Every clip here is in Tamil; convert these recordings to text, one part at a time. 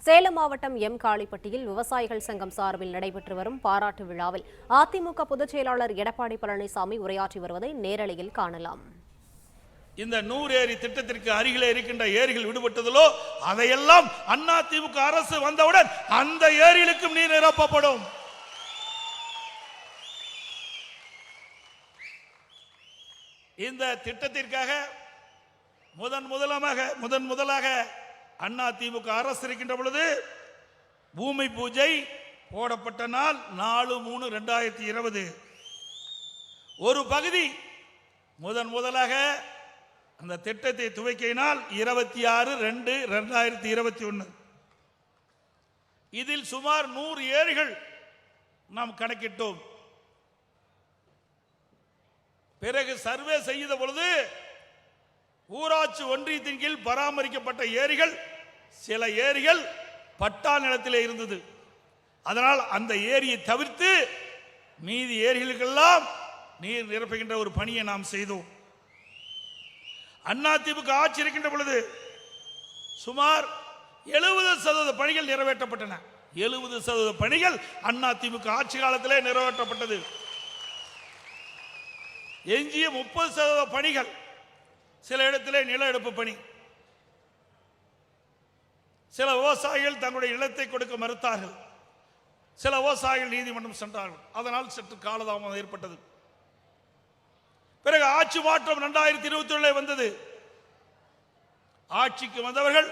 சேலம் மாவட்டம் எம் காளிப்பட்டியில் விவசாயிகள் சங்கம் சார்பில் நடைபெற்று வரும் பாராட்டு விழாவில் அதிமுக பொதுச் செயலாளர் எடப்பாடி பழனிசாமி உரையாற்றி வருவதை நேரலையில் காணலாம். இந்த 100 ஏரி திட்டத்திற்கு அருகிலே இருக்கின்ற ஏரிகள் விடுபட்டதிலோ அதையெல்லாம் அதிமுக அரசு வந்தவுடன் அந்த ஏரிகளுக்கும் நீர் நிரப்பப்படும். இந்த திட்டத்திற்காக முதன் முதலாக அதிமுக அரசு இருக்கின்ற பொழுது பூமி பூஜை போடப்பட்ட நாள் 4/3/2020. ஒரு பகுதி முதலாக அந்த திட்டத்தை துவக்கினால் 26/2/2021. இதில் சுமார் 100 ஏரிகள் நாம் கணக்கிட்டோம். பிறகு சர்வே செய்த பொழுது ஊராட்சி ஒன்றியத்தின் கீழ் பராமரிக்கப்பட்ட ஏரிகள் சில ஏரிகள் பட்டா நிலத்திலே இருந்தது. அதனால் அந்த ஏரியை தவிர்த்து மீதி ஏரிகளுக்கெல்லாம் நீர் நிரப்புகின்ற ஒரு பணியை நாம் செய்தோம். அதிமுக ஆட்சி இருக்கின்ற பொழுது சுமார் 70% பணிகள் நிறைவேற்றப்பட்டன. 70% பணிகள் அதிமுக ஆட்சி காலத்திலே நிறைவேற்றப்பட்டது. எஞ்சிய 30% பணிகள் சில இடத்திலே நில எடுப்பு பணி. சில விவசாயிகள் தங்களுடைய நிலத்தை கொடுக்க மறுத்தார்கள். சில விவசாயிகள் நீதிமன்றம் சென்றார்கள். அதனால் சற்று காலதாமதம் ஏற்பட்டது. பிறகு ஆட்சி மாற்றம் 2021 வந்தது. ஆட்சிக்கு வந்தவர்கள்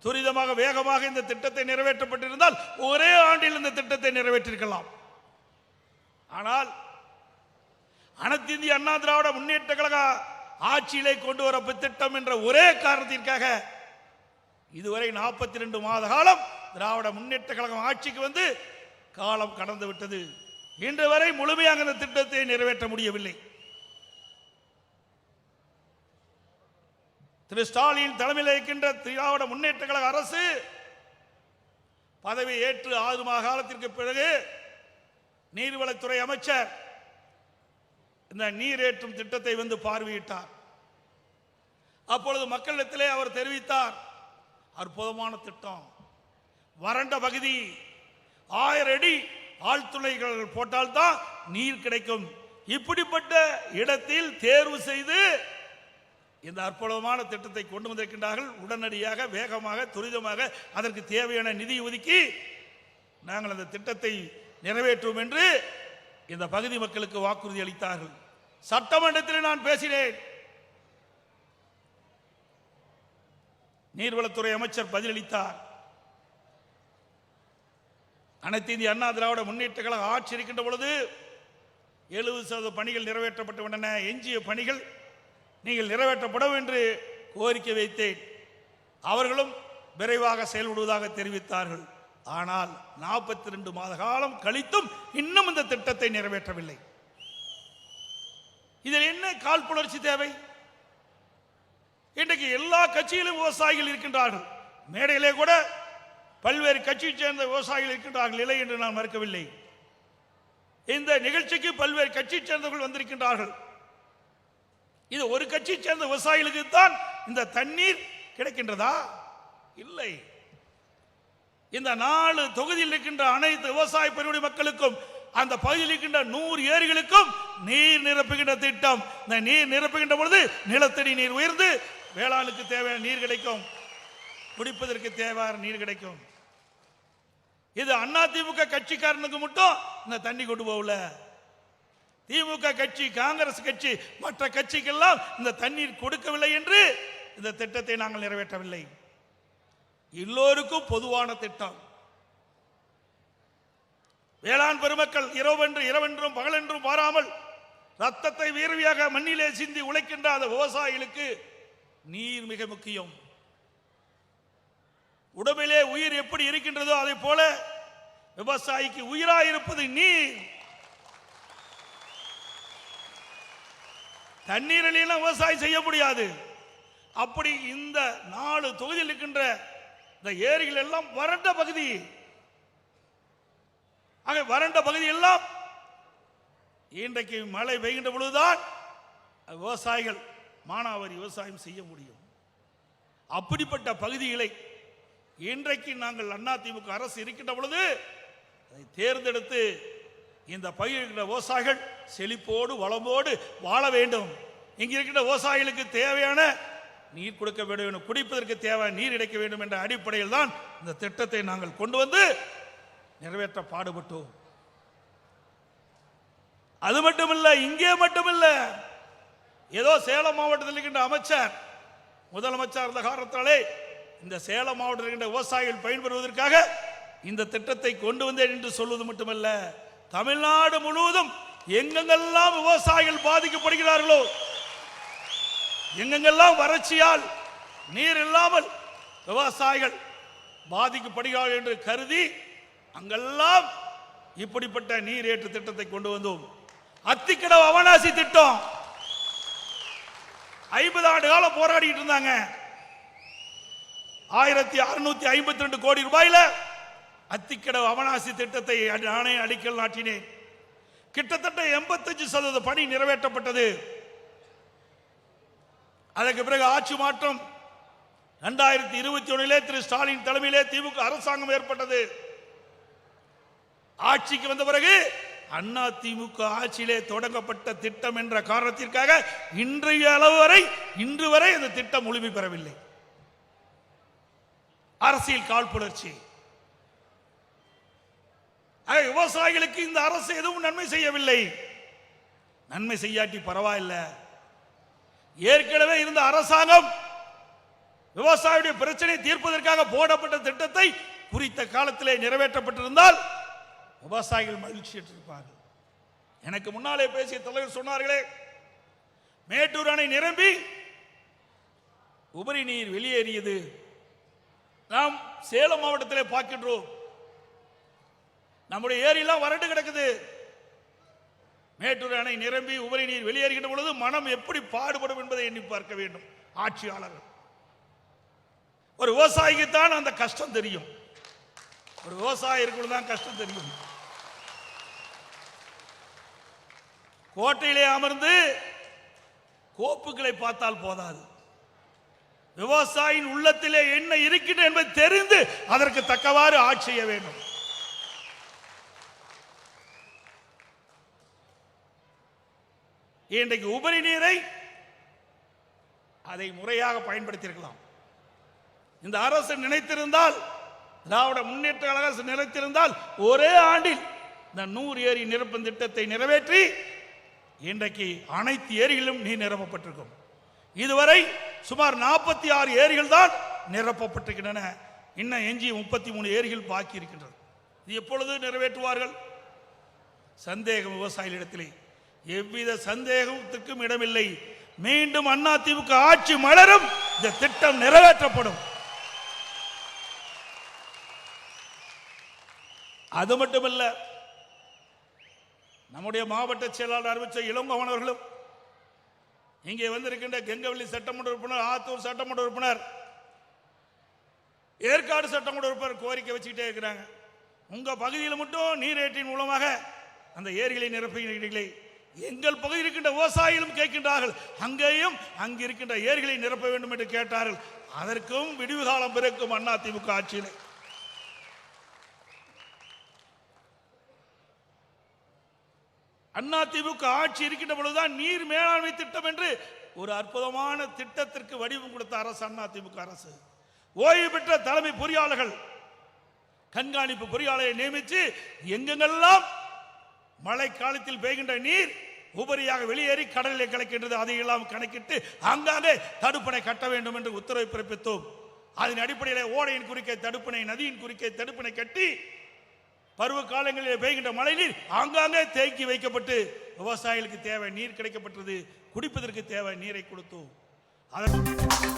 துரிதமாக வேகமாக இந்த திட்டத்தை நிறைவேற்றப்பட்டிருந்தால் ஒரே ஆண்டில் இந்த திட்டத்தை நிறைவேற்றிருக்கலாம். ஆனால் அனைத்து இந்திய அண்ணா திராவிட முன்னேற்ற கழக ஆட்சியிலே கொண்டு வர திட்டம் என்ற ஒரே காரணத்திற்காக இதுவரை 42 மாத காலம் திராவிட முன்னேற்ற கழகம் ஆட்சிக்கு வந்து காலம் கடந்து விட்டது. இன்று வரை முழுமையாக இந்த திட்டத்தை நிறைவேற்ற முடியவில்லை. திரு ஸ்டாலின் தலைமையில் இருக்கின்ற திராவிட முன்னேற்ற கழக அரசு பதவி ஏற்று 6 மாத காலத்திற்கு பிறகு நீர்வளத்துறை அமைச்சர் இந்த நீரேற்றும் திட்டத்தை வந்து பார்வையிட்டார். அப்பொழுது மக்களிடத்திலே அவர் தெரிவித்தார், அற்புதமான திட்டம், வறண்ட பகுதி 1000 அடி ஆழ்துளைகள் போட்டால்தான் நீர் கிடைக்கும். இப்படிப்பட்ட இடத்தில் தேர்வு செய்து இந்த அற்புதமான திட்டத்தை கொண்டு வந்திருக்கின்றார்கள். உடனடியாக வேகமாக துரிதமாக அதற்கு தேவையான நிதி ஒதுக்கி நாங்கள் அந்த திட்டத்தை நிறைவேற்றுவோம் என்று இந்த பகுதி மக்களுக்கு வாக்குறுதி அளித்தார்கள். சட்டமன்றத்தில் நான் பேசினேன். நீர்வளத்துறை அமைச்சர் பதிலளித்தார். அனைத்து இந்திய அண்ணா திராவிட முன்னேற்ற கழக ஆட்சி இருக்கின்ற பொழுது 70% பணிகள் நிறைவேற்றப்பட்டுவிட்டன. எஞ்சிய பணிகள் நீங்கள் நிறைவேற்றப்படும் என்று கோரிக்கை வைத்தேன். அவர்களும் விரைவாக செயல்படுவதாக தெரிவித்தார்கள். ஆனால் 42 மாத காலம் கழித்தும் இன்னும் இந்த திட்டத்தை நிறைவேற்றவில்லை. இதில் என்ன காழ்ப்புணர்ச்சி தேவை? இன்றைக்கு எல்லா கட்சியிலும் விவசாயிகள் இருக்கின்றார்கள். மேடையிலே கூட பல்வேறு கட்சியை சேர்ந்த விவசாயிகள் இருக்கின்றார்கள், இல்லை என்று நான் மறுக்கவில்லை. இந்த நிகழ்ச்சிக்கு பல்வேறு கட்சியை சேர்ந்தவர்கள் வந்திருக்கின்றார்கள். இது ஒரு கட்சியை சேர்ந்த விவசாயிகளுக்கு தான் இந்த தண்ணீர் கிடைக்கின்றதா? இல்லை. இந்த 4 தொகுதியில் இருக்கின்ற அனைத்து விவசாய பெருங்குடி மக்களுக்கும் அந்த பகுதியில் இருக்கின்ற 100 ஏரிகளுக்கும் நீர் நிரப்புகின்ற திட்டம். இந்த நீர் நிரப்புகின்ற பொழுது நிலத்தடி நீர் உயர்ந்து வேளாணுக்கு தேவையான நீர் கிடைக்கும், குடிப்பதற்கு தேவையான நீர் கிடைக்கும். இது அதிமுக கட்சிக்காரனுக்கு மட்டும் இந்த தண்ணி கொண்டு போகல. திமுக கட்சி, காங்கிரஸ் கட்சி, மற்ற கட்சிக்கெல்லாம் இந்த தண்ணீர் கொடுக்கவில்லை என்று இந்த திட்டத்தை நாங்கள் நிறைவேற்றவில்லை. எல்லோருக்கும் பொதுவான திட்டம். வேளாண் பெருமக்கள் இரவென்றும் பகலென்றும் பாராமல் ரத்தத்தை வீரவியாக மண்ணிலே சிந்தி உழைக்கின்ற அந்த விவசாயிகளுக்கு நீர் மிக முக்கியம். உடம்பிலே உயிர் எப்படி இருக்கின்றதோ அதை போல விவசாயிக்கு உயிராயிருப்பது நீர். தண்ணீர் இல்லைன்னா விவசாயம் செய்ய முடியாது. அப்படி இந்த 4 தொகுதியில் இருக்கின்ற இந்த ஏரிகள் எல்லாம் வறண்ட பகுதி. ஆக வறண்ட பகுதி எல்லாம் இன்றைக்கு மழை பெய்கின்ற பொழுதுதான் விவசாயிகள் மானாவாரி விவசாயம் செய்ய முடியும். அப்படிப்பட்ட பகுதிகளை இன்றைக்கு நாங்கள் அதிமுக அரசு இருக்கின்ற பொழுது அதை தேர்ந்தெடுத்து இந்த பயிர்கிற விவசாயிகள் செழிப்போடு வளமோடு வாழ வேண்டும். இங்க இருக்கின்ற விவசாயிகளுக்கு தேவையான நீர் கொடுக்க வேண்டும், குடிப்பதற்கு தேவையான நீர் கிடைக்க வேண்டும் என்ற அடிப்படையில் தான் இந்த திட்டத்தை நாங்கள் கொண்டு வந்து நிறைவேற்ற பாடுபட்டோம். அது மட்டுமில்ல, இங்கே மட்டுமில்ல, ஏதோ சேலம் மாவட்டத்தில் இருக்கின்ற அமைச்சர் முதலமைச்சர் இருந்த காரணத்தாலே இந்த சேலம் மாவட்டத்தில் இருக்கின்ற விவசாயிகள் பயன்பெறுவதற்காக இந்த திட்டத்தை கொண்டு வந்தேன் என்று சொல்வது மட்டுமல்ல, தமிழ்நாடு முழுவதும் எங்கெங்கெல்லாம் விவசாயிகள் பாதிக்கப்படுகிறார்களோ, எங்கெங்கெல்லாம் வறட்சியால் நீர் இல்லாமல் விவசாயிகள் பாதிக்கப்படுகிறார்கள் என்று கருதி அங்கெல்லாம் இப்படிப்பட்ட நீர் ஏற்று திட்டத்தை கொண்டு வந்தோம். அத்திக்கடவு அவனாசி திட்டம் 50 ஆண்டு காலம் போராடிட்டு இருந்தாங்க. 1652 கோடி ரூபாயில அத்திக்கடவு அவனாசி திட்டத்தை நானே அடிக்கல் நாட்டினேன். கிட்டத்தட்ட 85% பணி நிறைவேற்றப்பட்டது. அதற்கு பிறகு ஆட்சி மாற்றம் 2021 திரு ஸ்டாலின் தலைமையிலே திமுக அரசாங்கம் ஏற்பட்டது. ஆட்சிக்கு வந்த பிறகு அண்ணா திமுக ஆட்சியிலே தொடங்கப்பட்ட திட்டம் என்ற காரணத்திற்காக இன்று வரை அந்த திட்டம் முழுமை பெறவில்லை. அரசியல் காழ்ப்புணர்ச்சி. விவசாயிகளுக்கு இந்த அரசு எதுவும் நன்மை செய்யவில்லை. நன்மை செய்யாட்டி பரவாயில்லை. ஏற்கனவே இருந்த அரசாங்கம் விவசாயியுடைய பிரச்சனை தீர்ப்பதற்காக போடப்பட்ட திட்டத்தை குறித்த காலத்திலே நிறைவேற்றப்பட்டிருந்தால் விவசாயிகள் மகிழ்ச்சி பெற்றிருப்பார்கள். எனக்கு முன்னாலே பேசிய தலைவர் சொன்னார்களே, மேட்டூர் அணை நிரம்பி உபரி நீர் வெளியேறியது. நாம் சேலம் மாவட்டத்திலே பார்க்கின்றோம். நம்முடைய ஏரியெல்லாம் வறண்டு கிடக்குது. மேட்டூர் அணை நிரம்பி உபரி நீர் வெளியேறுகின்ற பொழுது மனம் எப்படி பாடுபடும் என்பதை எண்ணி பார்க்க வேண்டும் ஆட்சியாளர்கள். ஒரு விவசாயிக்கு தான் அந்த கஷ்டம் தெரியும். ஒரு விவசாயிக்கு தான் கஷ்டம் தெரியும். கோட்டையிலே அமர்ந்து கோப்புகளை பார்த்தால் போதாது. விவசாயியின் உள்ளத்திலே என்ன இருக்கின்றது என்பதை தெரிந்து அதற்கு தக்கவாறு ஆட்சி செய்ய வேண்டும். இன்றைக்கு உபரி நீரை அதை முறையாக பயன்படுத்தியிருக்கலாம். இந்த அரசு நினைத்திருந்தால், திராவிட முன்னேற்ற கழக அரசு நினைத்திருந்தால் ஒரே ஆண்டில் இந்த 100 ஏரி நிரப்பும் திட்டத்தை நிறைவேற்றி இன்றைக்கு அனைத்து ஏரிகளிலும் நீர் நிரப்பப்பட்டிருக்கும். இதுவரை சுமார் 46 ஏரிகள் தான் நிரப்பப்பட்டிருக்கின்றன. இன்னும் எஞ்சி 33 ஏரிகள் பாக்கி இருக்கின்றது. இது எப்பொழுது நிறைவேற்றுவார்கள்? சந்தேகம் விவசாயிகளிடத்திலே எவ்வித சந்தேகத்திற்கும் இடமில்லை. மீண்டும் அதிமுக ஆட்சி மலரும், இந்த திட்டம் நிறைவேற்றப்படும். அது மட்டுமல்ல, நம்முடைய மாவட்ட செயலாளர் அறிவிச்ச இளங்கோவன் அவர்களும், இங்கே வந்திருக்கின்ற கெங்கவல்லி சட்டமன்ற உறுப்பினர், ஆத்தூர் சட்டமன்ற உறுப்பினர், ஏற்காடு சட்டமன்ற உறுப்பினர் கோரிக்கை வச்சுக்கிட்டே இருக்கிறாங்க. உங்க பகுதியில் மட்டும் நீரேற்றின் மூலமாக அந்த ஏரிகளை நிரப்புகிறீர்களே, எங்கள் பகுதியில் இருக்கின்ற விவசாயிகளும் கேட்கின்றார்கள், அங்கேயும் அங்கு இருக்கின்ற ஏரிகளை நிரப்ப வேண்டும் என்று கேட்டார்கள். அதற்கும் விடிவு காலம் பிறக்கும் அதிமுக ஆட்சியில். அதிமுக ஆட்சி இருக்கின்ற பொழுதுதான் நீர் மேலாண்மை திட்டம் என்று ஒரு அற்புதமான திட்டத்திற்கு வடிவம் கொடுத்த அரசு அதிமுக அரசு. ஓய்வு பெற்ற தலைமை பொறியாளர்கள், கண்காணிப்பு பொறியாளரை நியமித்து எங்கெங்கெல்லாம் மழை காலத்தில் பெய்கின்ற நீர் உபரியாக வெளியேறி கடலில் கலக்கின்றது, அதையெல்லாம் கணக்கிட்டு அங்காங்கே தடுப்பணை கட்ட வேண்டும் என்று உத்தரவை பிறப்பித்தோம். அதன் அடிப்படையில் ஓடையின் குறுக்கே தடுப்பணை, நதியின் குறுக்கே தடுப்பணை கட்டி பருவ காலங்களில் பெய்கின்ற மழை நீர் ஆங்காங்கே தேக்கி வைக்கப்பட்டு விவசாயிகளுக்கு தேவை நீர் கிடைக்கப்பட்டது. குடிப்பதற்கு தேவை நீரை கொடுத்தோம். அதற்கு